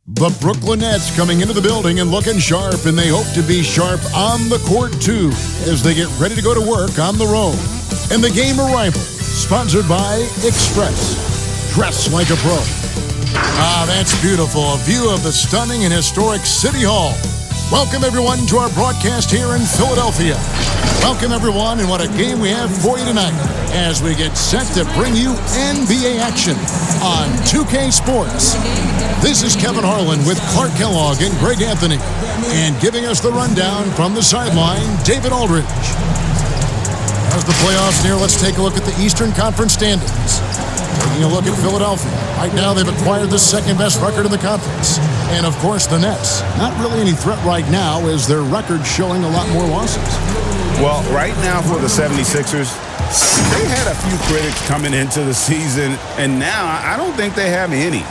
The Brooklyn Nets coming into the building and looking sharp, and they hope to be sharp on the court too as they get ready to go to work on the road. And the game arrival, sponsored by Express. Dress like a pro. Ah, that's beautiful. A view of the stunning and historic City Hall. Welcome, everyone, to our broadcast here in Philadelphia. Welcome, everyone, and what a game we have for you tonight as we get set to bring you NBA action on 2K Sports. This is Kevin Harlan with Clark Kellogg and Greg Anthony. And giving us the rundown from the sideline, David Aldridge. As the playoffs near, let's take a look at the Eastern Conference standings. Taking a look at Philadelphia. Right now, they've acquired the second-best record in the conference. And, of course, the Nets. Not really any threat right now as their record's showing a lot more losses. Well, right now for the 76ers, they had a few critics coming into the season, and now I don't think they have any.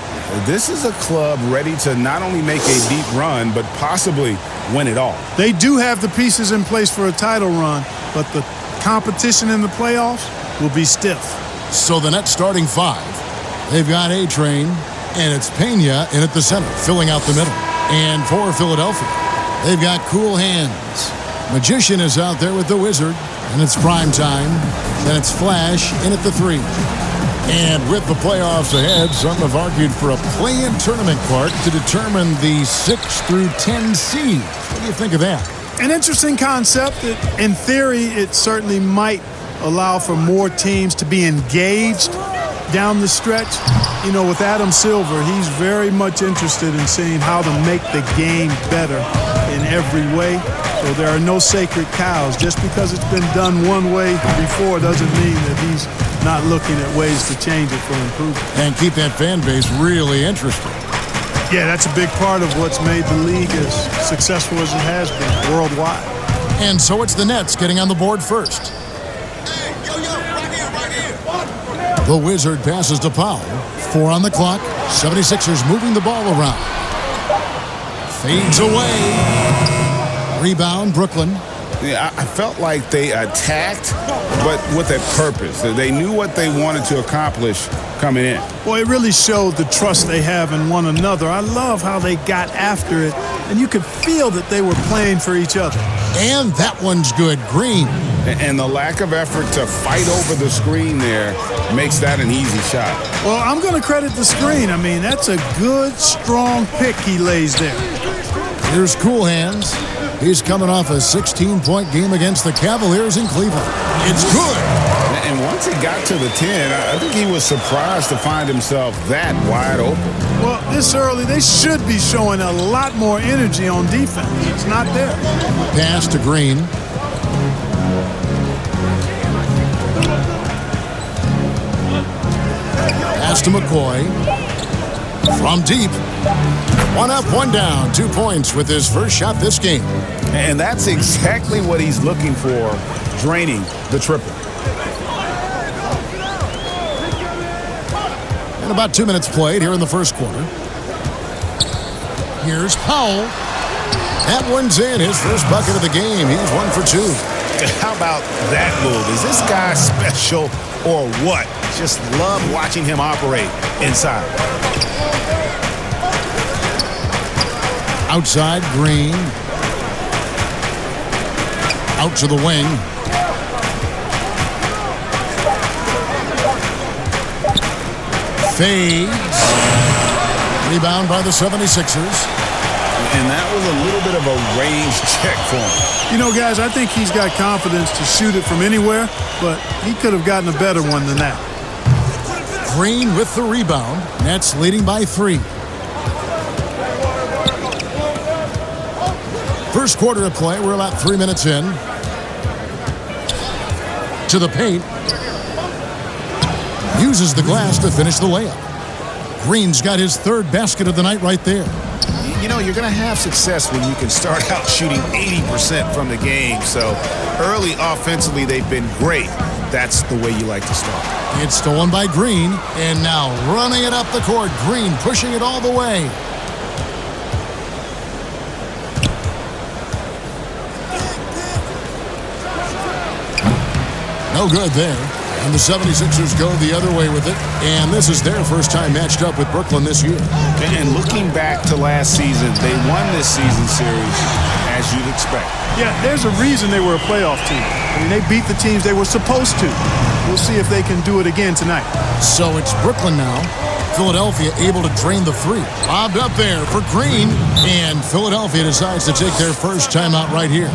This is a club ready to not only make a deep run, but possibly win it all. They do have the pieces in place for a title run, but the competition in the playoffs will be stiff. So the Nets starting five. They've got A-Train, and it's Pena in at the center, filling out the middle. And for Philadelphia, they've got cool hands. Magician is out there with the Wizard, and it's prime time. Then it's Flash in at the three. And with the playoffs ahead, some have argued for a play-in tournament, Clark, to determine the 6 through 10 seeds. What do you think of that? An interesting concept. In theory, it certainly might allow for more teams to be engaged down the stretch. You know, with Adam Silver, he's very much interested in seeing how to make the game better in every way. So there are no sacred cows. Just because it's been done one way before doesn't mean that he's not looking at ways to change it for improvement. And keep that fan base really interested. Yeah, that's a big part of what's made the league as successful as it has been worldwide. And so it's the Nets getting on the board first. The Wizard passes to Powell. 4 on the clock. 76ers moving the ball around. Fades away. Rebound, Brooklyn. Yeah, I felt like they attacked, but with a purpose. They knew what they wanted to accomplish coming in. Well, it really showed the trust they have in one another. I love how they got after it, and you could feel that they were playing for each other. And that one's good. Green. And the lack of effort to fight over the screen there makes that an easy shot. Well, I'm going to credit the screen. I mean, that's a good, strong pick he lays there. Here's Cool Hands. He's coming off a 16-point game against the Cavaliers in Cleveland. It's good. And once he got to the 10, I think he was surprised to find himself that wide open. Well, this early, they should be showing a lot more energy on defense. It's not there. Pass to Green. Pass to McCoy. From deep. 1 up, 1 down. 2 points with his first shot this game. And that's exactly what he's looking for, draining the triple. And about 2 minutes played here in the first quarter. Here's Powell. That one's in. His first bucket of the game. He's 1 for 2. How about that move? Is this guy special or what? Just love watching him operate inside. Outside, Green. Out to the wing. Fades. Rebound by the 76ers. And that was a little bit of a range check for him. You know, guys, I think he's got confidence to shoot it from anywhere, but he could have gotten a better one than that. Green with the rebound. Nets leading by 3. First quarter of play. We're about 3 minutes in. To the paint. Uses the glass to finish the layup. Green's got his 3rd basket of the night right there. You know, you're going to have success when you can start out shooting 80% from the game. So early offensively, they've been great. That's the way you like to start. It's stolen by Green. And now running it up the court. Green pushing it all the way. No good there. And the 76ers go the other way with it. And this is their first time matched up with Brooklyn this year. And looking back to last season, they won this season series as you'd expect. Yeah, there's a reason they were a playoff team. I mean, they beat the teams they were supposed to. We'll see if they can do it again tonight. So it's Brooklyn now. Philadelphia able to drain the three. Lobbed up there for Green. And Philadelphia decides to take their first timeout right here.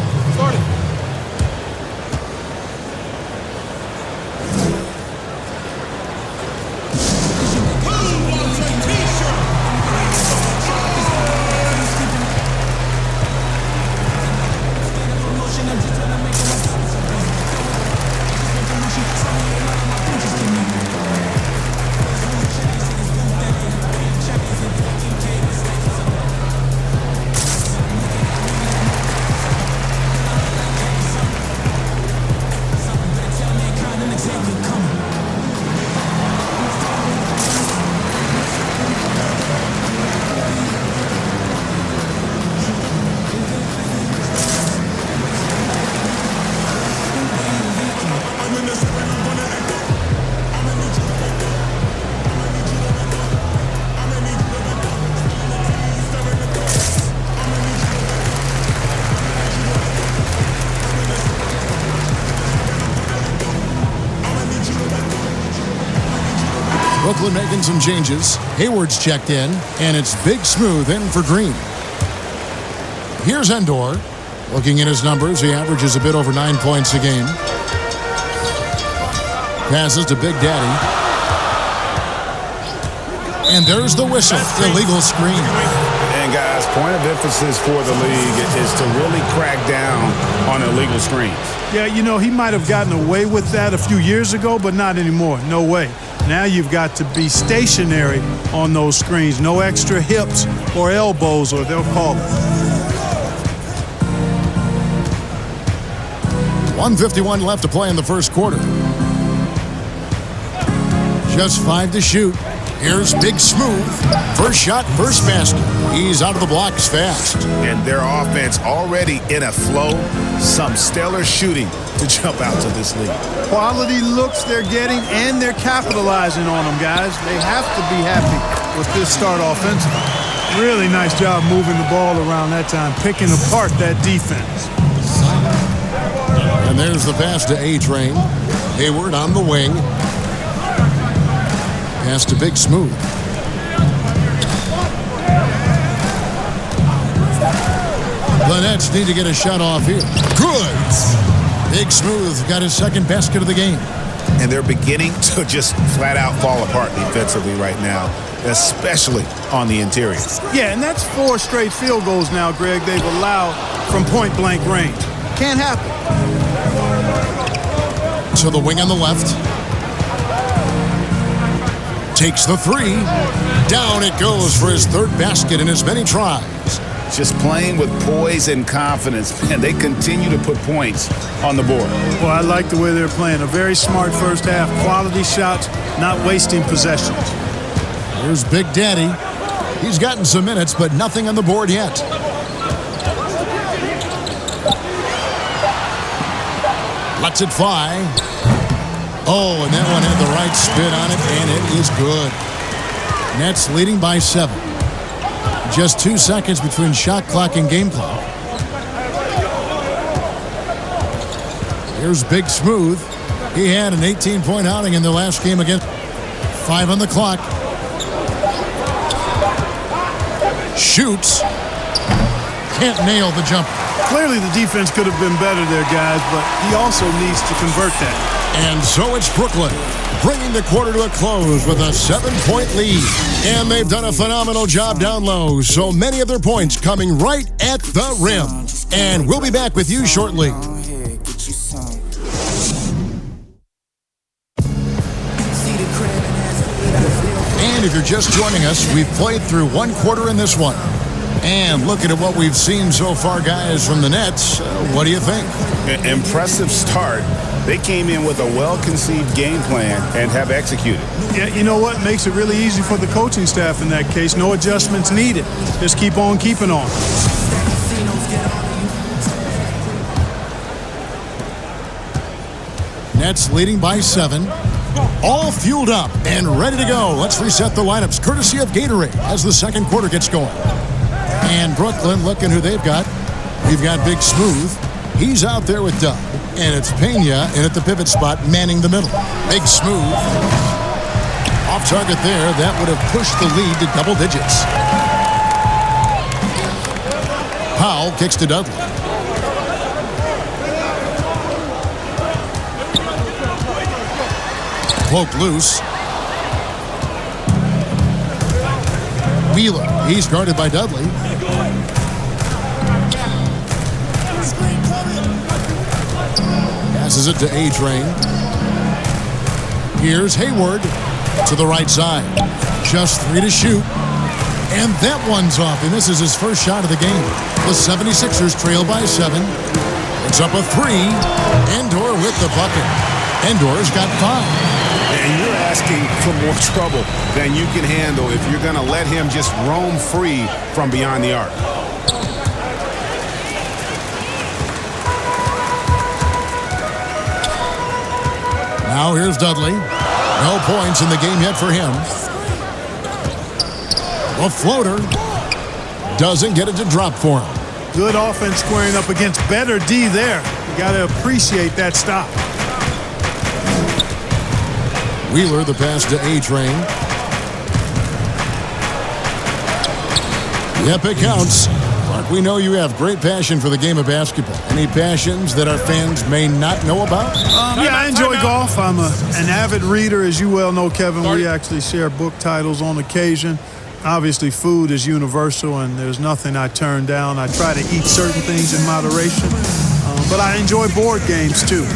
Brooklyn making some changes. Hayward's checked in, and it's Big Smooth in for Green. Here's Endor. Looking at his numbers, he averages a bit over 9 points a game. Passes to Big Daddy. And there's the whistle. Illegal screen. And guys, point of emphasis for the league is to really crack down on illegal screens. Yeah, you know, he might have gotten away with that a few years ago, but not anymore. No way. Now you've got to be stationary on those screens. No extra hips or elbows, or they'll call it. 1:51 left to play in the first quarter. Just 5 to shoot. Here's Big Smooth. First shot, first basket. He's out of the blocks fast. And their offense already in a flow. Some stellar shooting to jump out to this league. Quality looks they're getting, and they're capitalizing on them, guys. They have to be happy with this start offensively. Really nice job moving the ball around that time, picking apart that defense. And there's the pass to A-Train. Hayward on the wing. Pass to Big Smooth. The Nets need to get a shot off here. Good. Big Smooth got his second basket of the game. And they're beginning to just flat out fall apart defensively right now, especially on the interior. Yeah, and that's 4 straight field goals now, Greg, they've allowed from point-blank range. Can't happen. To the wing on the left. Takes the three. Down it goes for his third basket in as many tries. Just playing with poise and confidence, and they continue to put points on the board. Well, I like the way they're playing. A very smart first half. Quality shots, not wasting possessions. Here's Big Daddy. He's gotten some minutes, but nothing on the board yet. Lets it fly. Oh, and that one had the right spin on it, and it is good. Nets leading by 7. Just 2 seconds between shot clock and game clock. Here's Big Smooth. He had an 18-point outing in the last game against 5 on the clock. Shoots. Can't nail the jumper. Clearly the defense could have been better there, guys, but he also needs to convert that. And so it's Brooklyn, bringing the quarter to a close with a 7-point lead. And they've done a phenomenal job down low, so many of their points coming right at the rim. And we'll be back with you shortly. And if you're just joining us, we've played through 1 quarter in this one. And looking at what we've seen so far, guys, from the Nets, what do you think? Impressive start. They came in with a well-conceived game plan and have executed. Yeah, you know what? Makes it really easy for the coaching staff in that case. No adjustments needed. Just keep on keeping on. Nets leading by 7. All fueled up and ready to go. Let's reset the lineups courtesy of Gatorade as the second quarter gets going. And Brooklyn looking who they've got. We've got Big Smooth. He's out there with Doug. And it's Pena in at the pivot spot manning the middle. Big Smooth. Off target there. That would have pushed the lead to double digits. Powell kicks to Dudley. Cloak loose. Wheeler. He's guarded by Dudley. Passes it to A-Train. Here's Hayward to the right side. Just 3 to shoot. And that one's off. And this is his first shot of the game. The 76ers trail by 7. It's up a 3. Endor with the bucket. Endor's got 5. And you're asking for more trouble than you can handle if you're going to let him just roam free from beyond the arc. Now here's Dudley. No points in the game yet for him. A floater doesn't get it to drop for him. Good offense squaring up against better D there. You got to appreciate that stop. Wheeler, the pass to A-Train. Yep, it counts. Clark, we know you have great passion for the game of basketball. Any passions that our fans may not know about? Yeah, I enjoy golf. I'm an avid reader, as you well know, Kevin. We actually share book titles on occasion. Obviously, food is universal, and there's nothing I turn down. I try to eat certain things in moderation, but I enjoy board games, too.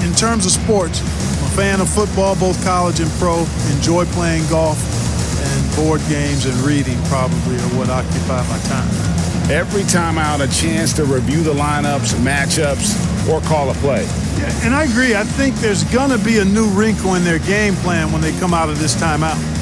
In terms of sports, I'm a fan of football, both college and pro. Enjoy playing golf, and board games and reading probably are what occupy my time. Every time out, a chance to review the lineups, matchups, or call a play. Yeah, and I agree. I think there's going to be a new wrinkle in their game plan when they come out of this timeout.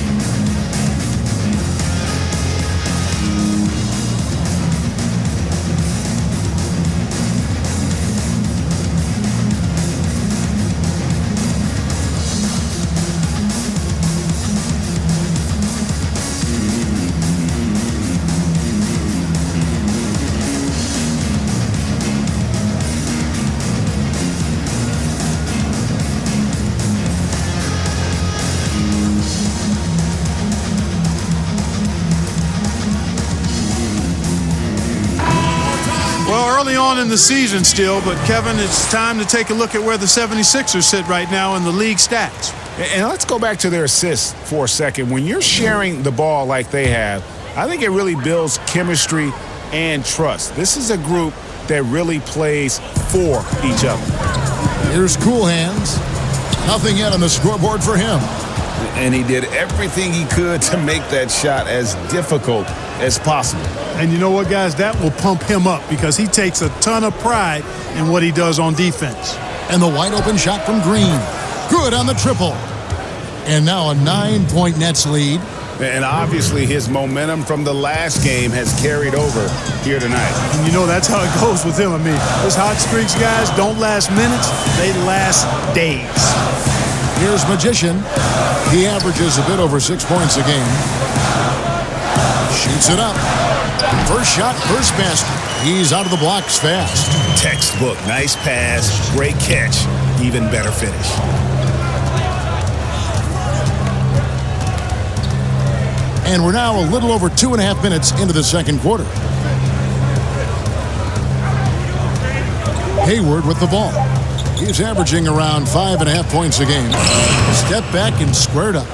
Early on in the season still, but Kevin, it's time to take a look at where the 76ers sit right now in the league stats. And let's go back to their assists for a second. When you're sharing the ball like they have, I think it really builds chemistry and trust. This is a group that really plays for each other. Here's Cool Hands. Nothing yet on the scoreboard for him. And he did everything he could to make that shot as difficult as possible. And you know what, guys? That will pump him up because he takes a ton of pride in what he does on defense. And the wide open shot from Green. Good on the triple. And now a 9-point Nets lead. And obviously his momentum from the last game has carried over here tonight. And you know that's how it goes with him. I mean, those hot streaks, guys, don't last minutes. They last days. Here's Magician. He averages a bit over 6 points a game. Shoots it up. First shot, first basket. He's out of the blocks fast. Textbook. Nice pass. Great catch. Even better finish. And we're now a little over 2.5 minutes into the second quarter. Hayward with the ball. He's averaging around 5.5 points a game. Step back and squared up.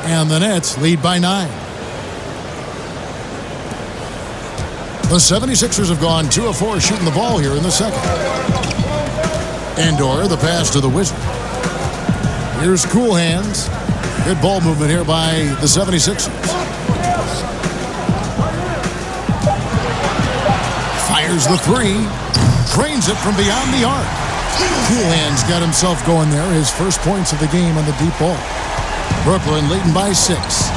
And the Nets lead by 9. The 76ers have gone 2 of 4 shooting the ball here in the second. Endor, the pass to the Wizard. Here's Cool Hands. Good ball movement here by the 76ers. Fires the 3. Drains it from beyond the arc. Cool Hands got himself going there. His first points of the game on the deep ball. Brooklyn leading by 6.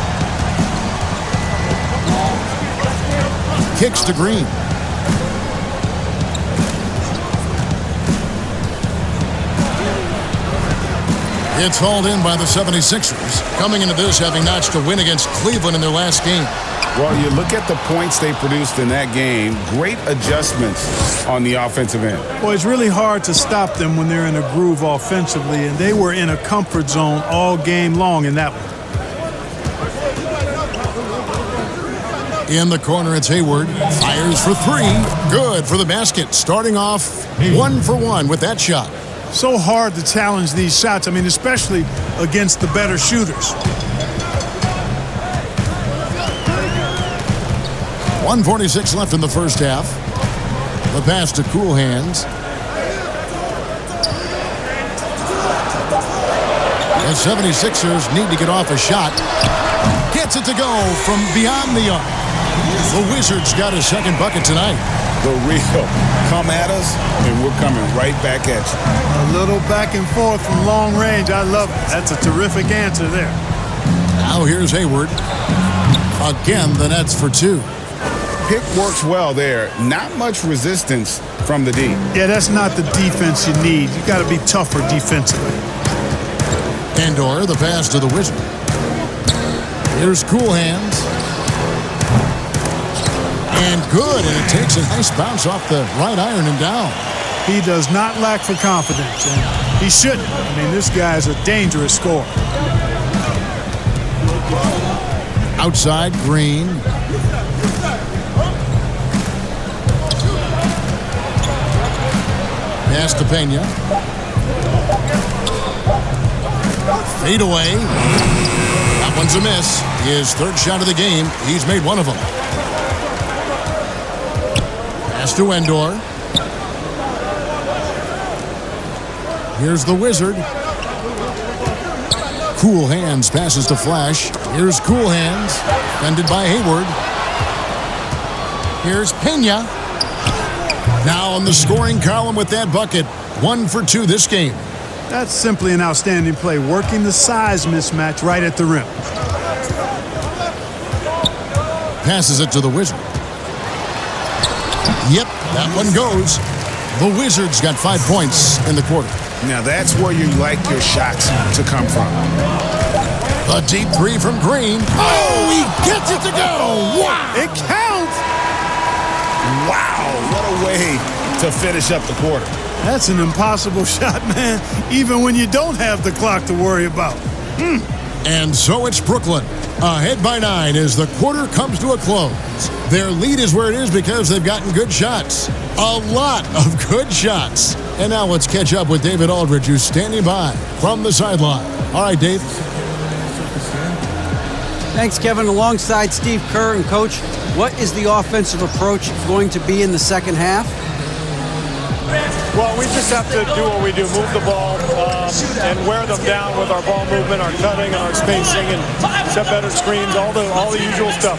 Kicks to Green. It's hauled in by the 76ers, coming into this having notched a win against Cleveland in their last game. Well, you look at the points they produced in that game. Great adjustments on the offensive end. Well, it's really hard to stop them when they're in a groove offensively, and they were in a comfort zone all game long in that one. In the corner, it's Hayward. Fires for three. Good for the basket. Starting off 1 for 1 with that shot. So hard to challenge these shots. I mean, especially against the better shooters. 1:46 left in the first half. The pass to Cool Hands. The 76ers need to get off a shot. Gets it to go from beyond the arc. The Wizards got a second bucket tonight. The real come at us, and we're coming right back at you. A little back and forth from long range. I love it. That's a terrific answer there. Now here's Hayward. Again, the Nets for two. Pick works well there. Not much resistance from the D. Yeah, that's not the defense you need. You got to be tougher defensively. Andor, the pass to the Wizard. Here's Cool Hands. And good, and it takes a nice bounce off the right iron and down. He does not lack for confidence, and he shouldn't. I mean, this guy's a dangerous scorer. Outside, Green. Pass to Pena. Fade away. That one's a miss. His third shot of the game. He's made one of them. Pass to Endor. Here's the Wizard. Cool Hands passes to Flash. Here's Cool Hands. Defended by Hayward. Here's Pena. Now on the scoring column with that bucket. 1 for 2 this game. That's simply an outstanding play, working the size mismatch right at the rim. Passes it to the Wizard. Yep, that one goes. The Wizards got 5 points in the quarter. Now that's where you like your shots to come from. A deep three from Green. Oh, he gets it to go. Wow. It counts. Wow, what a way to finish up the quarter. That's an impossible shot, man, even when you don't have the clock to worry about. And so it's Brooklyn, ahead by 9 as the quarter comes to a close. Their lead is where it is because they've gotten good shots. A lot of good shots. And now let's catch up with David Aldridge, who's standing by from the sideline. All right, Dave. Thanks, Kevin. Alongside Steve Kerr and Coach, what is the offensive approach going to be in the second half? Well, we just have to do what we do, move the ball and wear them down with our ball movement, our cutting, and our spacing, and set better screens, all the usual stuff.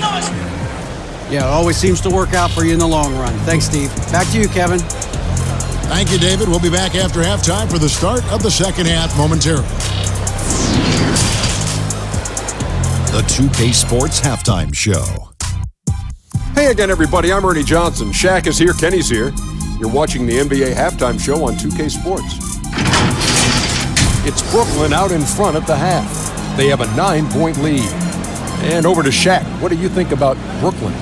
Yeah, it always seems to work out for you in the long run. Thanks, Steve. Back to you, Kevin. Thank you, David. We'll be back after halftime for the start of the second half momentarily. The 2K Sports Halftime Show. Hey again, everybody. I'm Ernie Johnson. Shaq is here. Kenny's here. You're watching the NBA Halftime Show on 2K Sports. It's Brooklyn out in front at the half. They have a 9-point lead. And over to Shaq. What do you think about Brooklyn?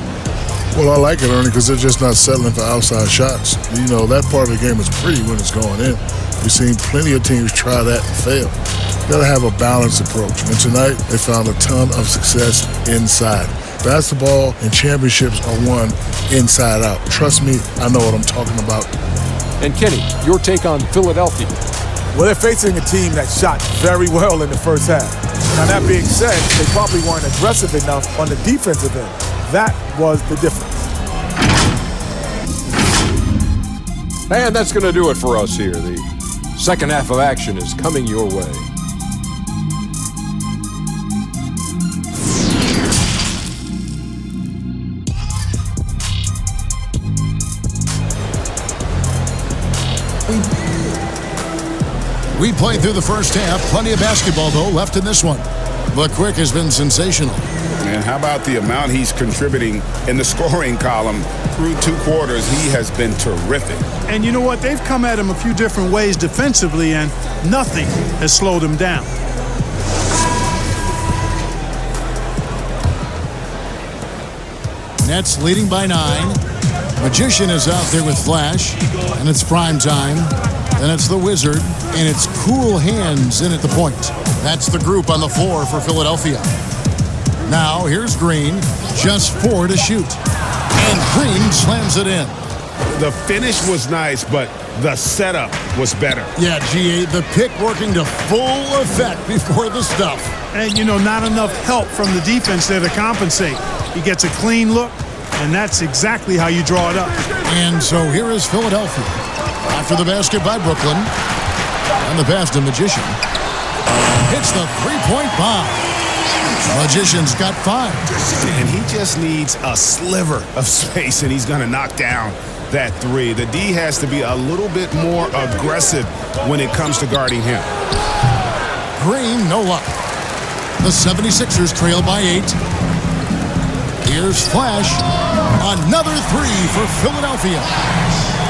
Well, I like it, Ernie, because they're just not settling for outside shots. You know, that part of the game is pretty when it's going in. We've seen plenty of teams try that and fail. You got to have a balanced approach. And tonight, they found a ton of success inside. Basketball and championships are won inside out. Trust me, I know what I'm talking about. And Kenny, your take on Philadelphia. Well, they're facing a team that shot very well in the first half. Now, that being said, they probably weren't aggressive enough on the defensive end. That was the difference. And that's going to do it for us here. The second half of action is coming your way. We played through the first half. Plenty of basketball, though, left in this one. The Quick has been sensational. And how about the amount he's contributing in the scoring column through 2 quarters? He has been terrific. And you know what? They've come at him a few different ways defensively, and nothing has slowed him down. Nets leading by 9. Magician is out there with Flash, and it's prime time. Then it's the Wizard, and it's Cool Hands in at the point. That's the group on the floor for Philadelphia. Now, here's Green, just 4 to shoot. And Green slams it in. The finish was nice, but the setup was better. Yeah, GA, the pick working to full effect before the stuff. And, you know, not enough help from the defense there to compensate. He gets a clean look, and that's exactly how you draw it up. And so here is Philadelphia. After the basket by Brooklyn. And the pass to Magician. Hits the three-point bomb. Magician's got 5. And he just needs a sliver of space, and he's going to knock down that 3. The D has to be a little bit more aggressive when it comes to guarding him. Green, no luck. The 76ers trail by 8. Here's Flash. Another 3 for Philadelphia.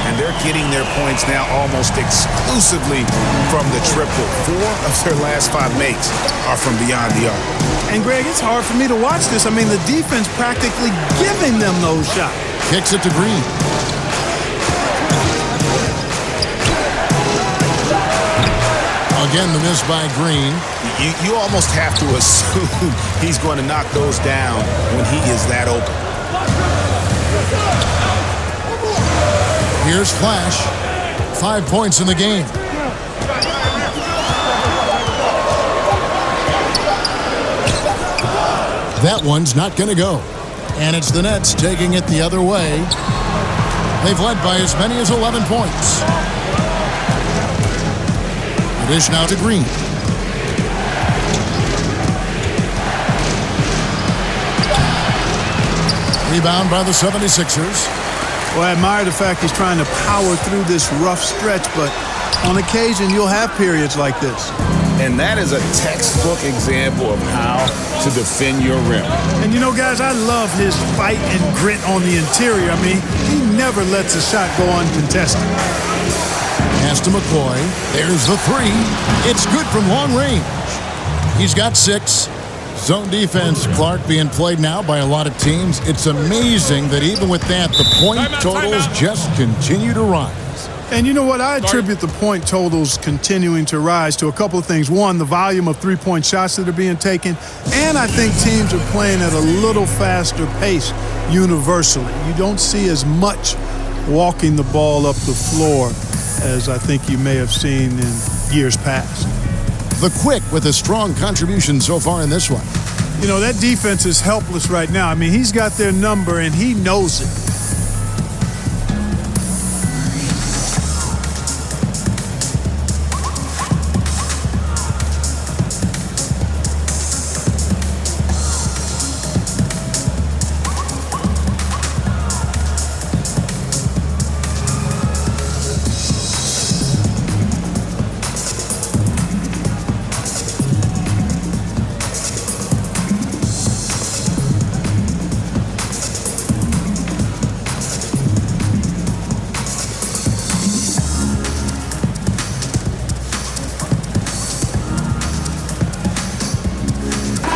And they're getting their points now almost exclusively from the triple. 4 of their last 5 makes are from beyond the arc. And, Greg, it's hard for me to watch this. I mean, the defense practically giving them those shots. Kicks it to Green. Again, the miss by Green. You almost have to assume he's going to knock those down when he is that open. Here's Flash. 5 points in the game. That one's not going to go. And it's the Nets taking it the other way. They've led by as many as 11 points. The dish now to Green. Rebound by the 76ers. Well, I admire the fact he's trying to power through this rough stretch, but on occasion you'll have periods like this. And that is a textbook example of how to defend your rim. And you know, guys, I love his fight and grit on the interior. I mean, he never lets a shot go uncontested. Pass to McCoy. There's the 3. It's good from long range. He's got 6. Zone defense, Clark, being played now by a lot of teams. It's amazing that even with that, the point totals just continue to rise. And you know what? I attribute the point totals continuing to rise to a couple of things. One, the volume of three-point shots that are being taken. And I think teams are playing at a little faster pace universally. You don't see as much walking the ball up the floor as I think you may have seen in years past. The Quick with a strong contribution so far in this one. You know, that defense is helpless right now. I mean, he's got their number, and he knows it.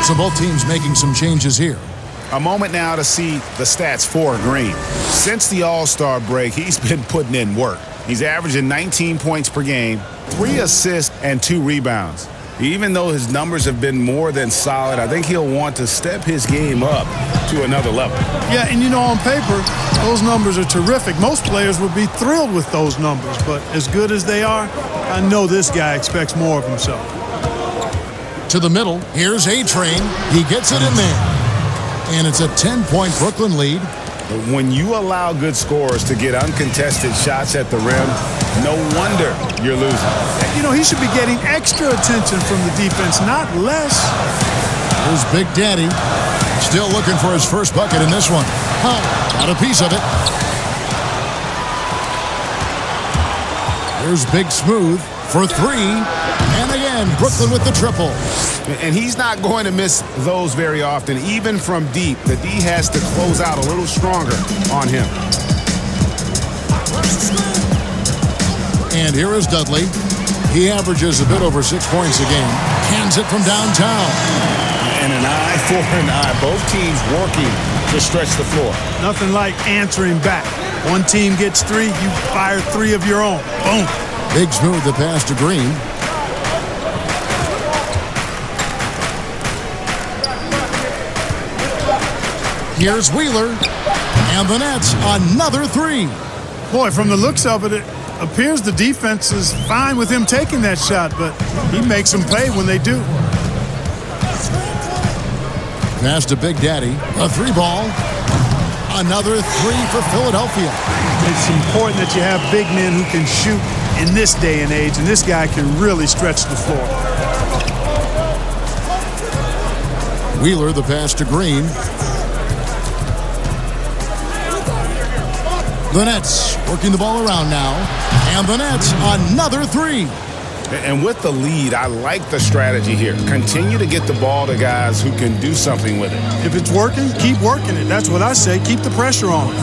So both teams making some changes here. A moment now to see the stats for Green. Since the All-Star break, he's been putting in work. He's averaging 19 points per game, 3 assists, and 2 rebounds. Even though his numbers have been more than solid, I think he'll want to step his game up to another level. Yeah, and you know, on paper, those numbers are terrific. Most players would be thrilled with those numbers, but as good as they are, I know this guy expects more of himself. To the middle, here's A-Train. He gets it in there. And it's a 10-point Brooklyn lead. When you allow good scorers to get uncontested shots at the rim, no wonder you're losing. You know, he should be getting extra attention from the defense, not less. Here's Big Daddy. Still looking for his first bucket in this one. Got a piece of it. Here's Big Smooth for 3. And again. again. Brooklyn with the triple. And he's not going to miss those very often. Even from deep, the D has to close out a little stronger on him. And here is Dudley. He averages a bit over 6 points a game. Cans it from downtown. And an eye for an eye. Both teams working to stretch the floor. Nothing like answering back. One team gets 3, you fire 3 of your own. Boom. Big Smooth the pass to Green. Here's Wheeler. And the Nets, another 3. Boy, from the looks of it, it appears the defense is fine with him taking that shot, but he makes them pay when they do. Pass to Big Daddy. A 3 ball. Another 3 for Philadelphia. It's important that you have big men who can shoot in this day and age, and this guy can really stretch the floor. Wheeler, the pass to Green. The Nets working the ball around now. And the Nets, another 3. And with the lead, I like the strategy here. Continue to get the ball to guys who can do something with it. If it's working, keep working it. That's what I say. Keep the pressure on.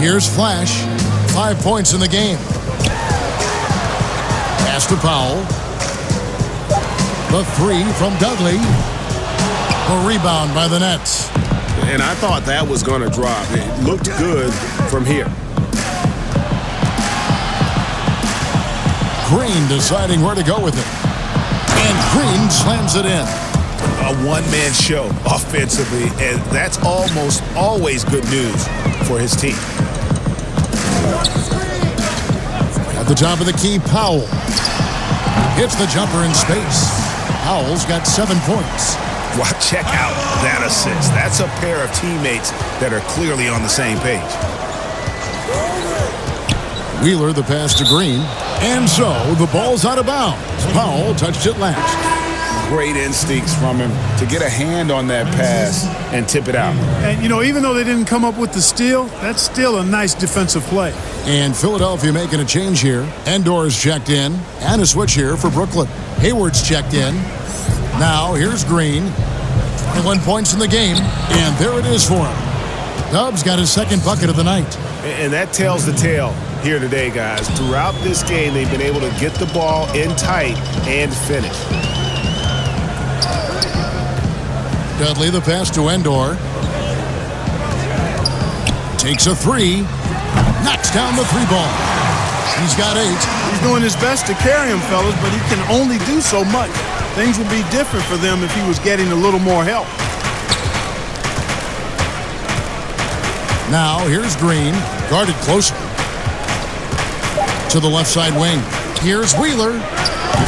Here's Flash. 5 points in the game. Pass to Powell. The 3 from Dudley. A rebound by the Nets. And I thought that was going to drop. It looked good from here. Green deciding where to go with it. And Green slams it in. A one-man show offensively, and that's almost always good news for his team. At the top of the key, Powell. Hits the jumper in space. Powell's got 7 points. Well, check out that assist. That's a pair of teammates that are clearly on the same page. Wheeler, the pass to Green. And so, the ball's out of bounds. Powell touched it last. Great instincts from him to get a hand on that pass and tip it out. And, you know, even though they didn't come up with the steal, that's still a nice defensive play. And Philadelphia making a change here. Endor's checked in. And a switch here for Brooklyn. Hayward's checked in. Now, here's Green. 21 points in the game. And there it is for him. Dubs got his second bucket of the night. And that tells the tale here today, guys. Throughout this game, they've been able to get the ball in tight and finish. Dudley, the pass to Endor. Takes a 3. Knocks down the 3 ball. He's got 8. He's doing his best to carry him, fellas, but he can only do so much. Things would be different for them if he was getting a little more help. Now, here's Green. Guarded closer. To the left side wing. Here's Wheeler.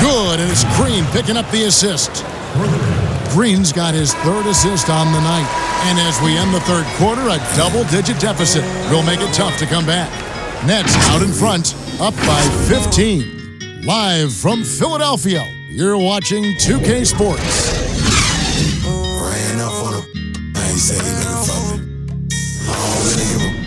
Good, and it's Green picking up the assist. Green's got his 3rd assist on the night. And as we end the 3rd quarter, a double-digit deficit will make it tough to come back. Nets out in front, up by 15. Live from Philadelphia, you're watching 2K Sports. Ran up on him. I ain't said he looking for me. I don't really give a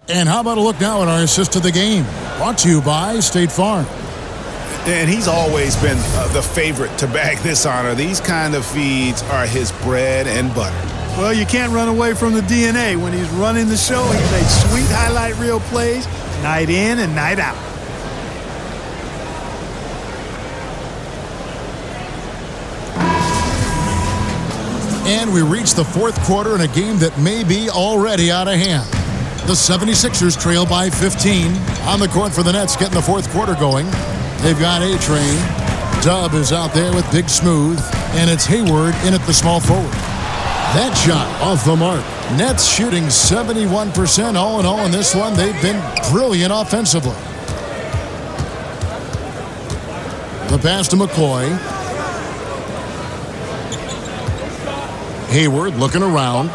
And how about a look now at our assist of the game? Brought to you by State Farm. And he's always been the favorite to bag this honor. These kind of feeds are his bread and butter. Well, you can't run away from the DNA. When he's running the show, he makes sweet highlight reel plays night in and night out. And we reach the 4th quarter in a game that may be already out of hand. The 76ers trail by 15. On the court for the Nets, getting the 4th quarter going. They've got A-Train. Dub is out there with Big Smooth. And it's Hayward in at the small forward. That shot off the mark. Nets shooting 71% all in all in this one. They've been brilliant offensively. The pass to McCoy. Hayward looking around.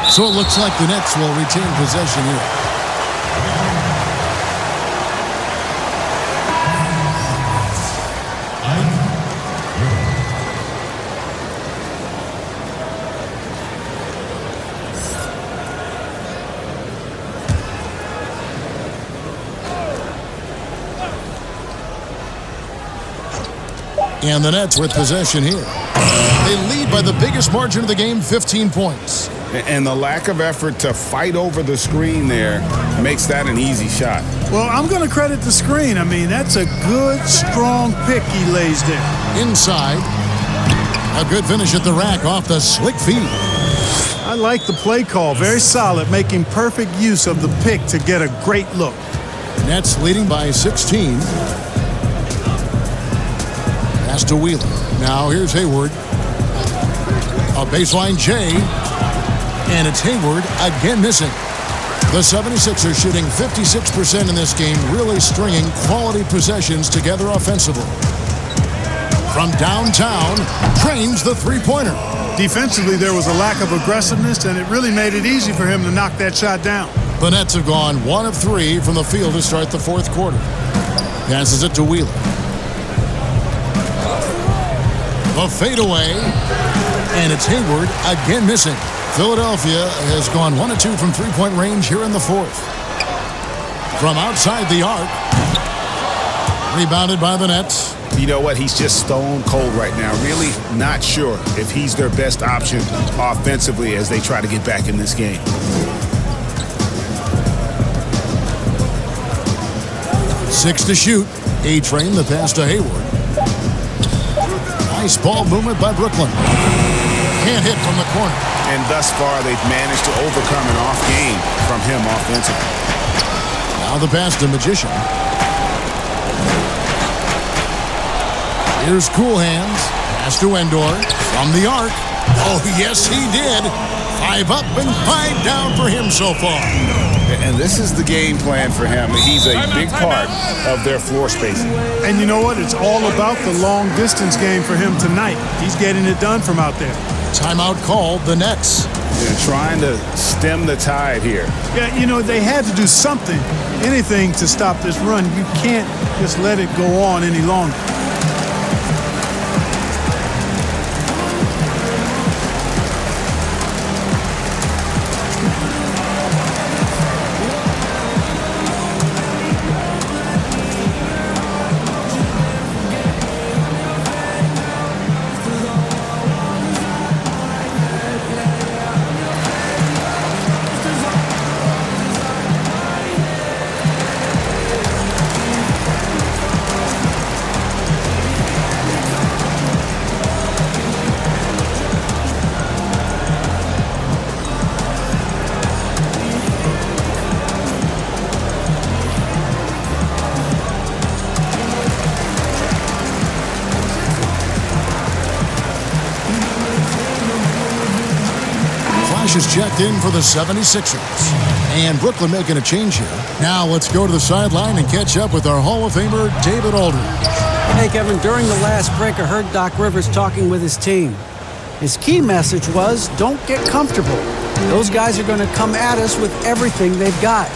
So it looks like the Nets will retain possession here. And the Nets with possession here. They lead by the biggest margin of the game, 15 points. And the lack of effort to fight over the screen there makes that an easy shot. Well, I'm going to credit the screen. I mean, that's a good, strong pick he lays there. Inside. A good finish at the rack off the slick feed. I like the play call. Very solid, making perfect use of the pick to get a great look. Nets leading by 16. Pass to Wheeler. Now here's Hayward. A baseline J. And it's Hayward again missing. The 76ers shooting 56% in this game, really stringing quality possessions together offensively. From downtown, trains the three-pointer. Defensively, there was a lack of aggressiveness, and it really made it easy for him to knock that shot down. The Nets have gone 1 of 3 from the field to start the fourth quarter. Passes it to Wheeler. The fadeaway, and it's Hayward again missing. Philadelphia has gone 1 of 2 from three-point range here in the fourth. From outside the arc, rebounded by the Nets. You know what? He's just stone cold right now. Really not sure if he's their best option offensively as they try to get back in this game. Six to shoot. A-Train, the pass to Hayward. Nice ball movement by Brooklyn. Can't hit from the corner. And thus far, they've managed to overcome an off game from him offensively. Now the pass to Magician. Here's Cool Hands. Pass to Endor. From the arc. Oh, yes, he did. 5 up and 5 down for him so far. And this is the game plan for him. He's a big part of their floor spacing. And you know what? It's all about the long-distance game for him tonight. He's getting it done from out there. Timeout called, the Nets. They're trying to stem the tide here. Yeah, you know, they had to do something, anything to stop this run. You can't just let it go on any longer. Is checked in for the 76ers. And Brooklyn making a change here. Now let's go to the sideline and catch up with our Hall of Famer, David Aldridge. Hey, Kevin, during the last break, I heard Doc Rivers talking with his team. His key message was, don't get comfortable. Those guys are going to come at us with everything they've got.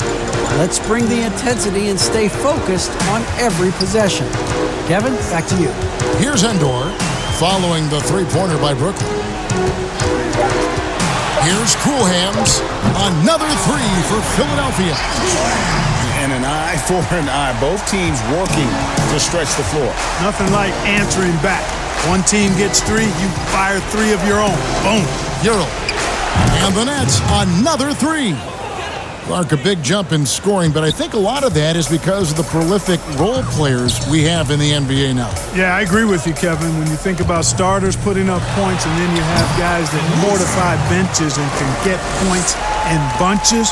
Let's bring the intensity and stay focused on every possession. Kevin, back to you. Here's Endor, following the three-pointer by Brooklyn. Here's Cool Hands. Another 3 for Philadelphia. And an eye for an eye. Both teams working to stretch the floor. Nothing like answering back. One team gets 3, you fire 3 of your own. Boom. Euro. And the Nets, another 3. Clark, a big jump in scoring, but I think a lot of that is because of the prolific role players we have in the NBA now. Yeah, I agree with you, Kevin. When you think about starters putting up points and then you have guys that mortify benches and can get points in bunches,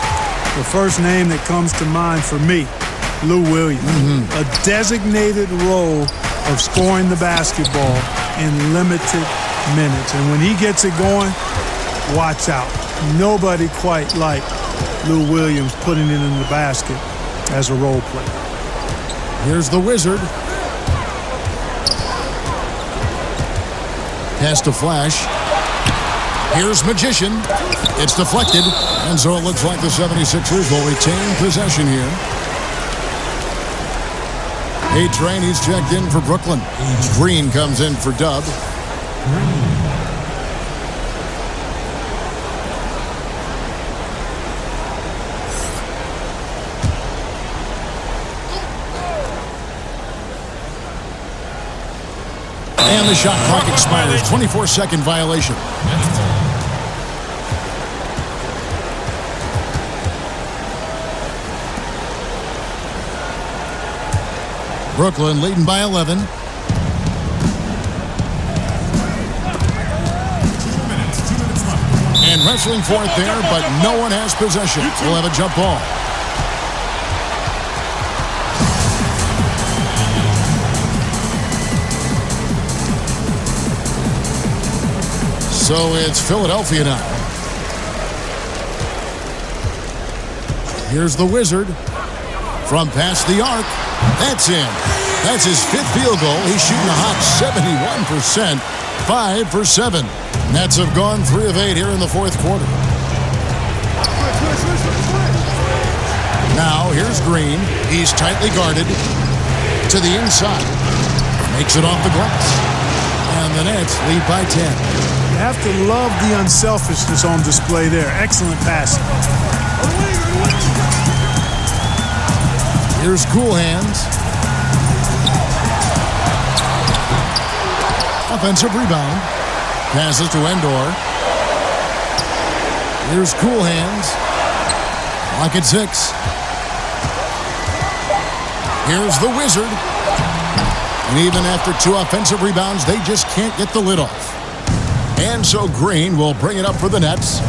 the first name that comes to mind for me, Lou Williams. A designated role of scoring the basketball in limited minutes. And when he gets it going, watch out. Nobody quite like Lou Williams putting it in the basket as a role player. Here's the Wizard. Pass to Flash. Here's Magician. It's deflected. And so it looks like the 76ers will retain possession here. A-Train, he's checked in for Brooklyn. Green comes in for Dub. And the shot clock expires. 24-second violation. Brooklyn leading by 11. And wrestling for it there, but no one has possession. We'll have a jump ball. So it's Philadelphia now. Here's the Wizard from past the arc. That's in. That's his 5th field goal. He's shooting a hot 71%. 5 for 7. Nets have gone 3 of 8 here in the 4th quarter. Now here's Green. He's tightly guarded to the inside. Makes it off the glass. And the Nets lead by 10. You have to love the unselfishness on display there. Excellent passing. Here's Cool Hands. Offensive rebound. Passes to Endor. Here's Cool Hands. Clock at 6. Here's the Wizard. And even after 2 offensive rebounds, they just can't get the lid off. And so Green will bring it up for the Nets.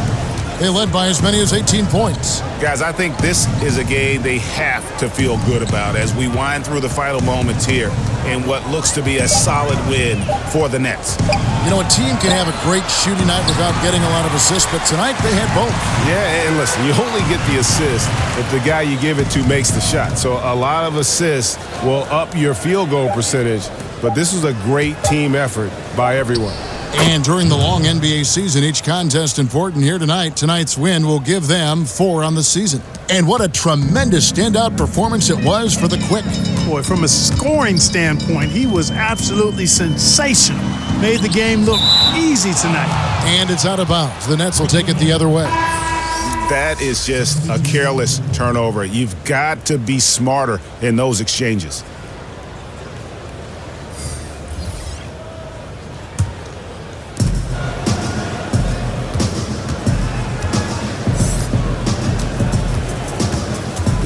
They led by as many as 18 points. Guys, I think this is a game they have to feel good about as we wind through the final moments here in what looks to be a solid win for the Nets. You know, a team can have a great shooting night without getting a lot of assists, but tonight they had both. Yeah, and listen, you only get the assist if the guy you give it to makes the shot. So a lot of assists will up your field goal percentage, but this was a great team effort by everyone. And during the long NBA season, each contest important here tonight. Tonight's win will give them 4 on the season. And what a tremendous standout performance it was for the Quick. Boy, from a scoring standpoint, he was absolutely sensational. Made the game look easy tonight. And it's out of bounds. The Nets will take it the other way. That is just a careless turnover. You've got to be smarter in those exchanges.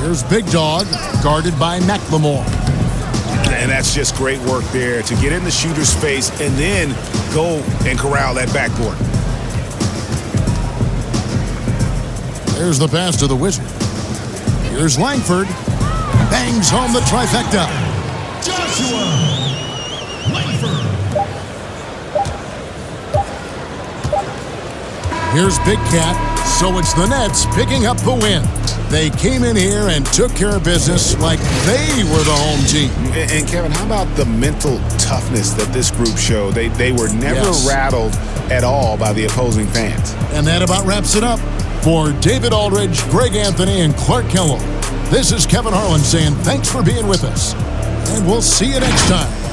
Here's Big Dog, guarded by McLemore. And that's just great work there to get in the shooter's face and then go and corral that backboard. There's the pass to the Wizard. Here's Langford. Bangs home the trifecta. Joshua Langford. Here's Big Cat. So it's the Nets picking up the win. They came in here and took care of business like they were the home team. And Kevin, how about the mental toughness that this group showed? They were never rattled at all by the opposing fans. And that about wraps it up. For David Aldridge, Greg Anthony, and Clark Kellogg, this is Kevin Harlan saying thanks for being with us. And we'll see you next time.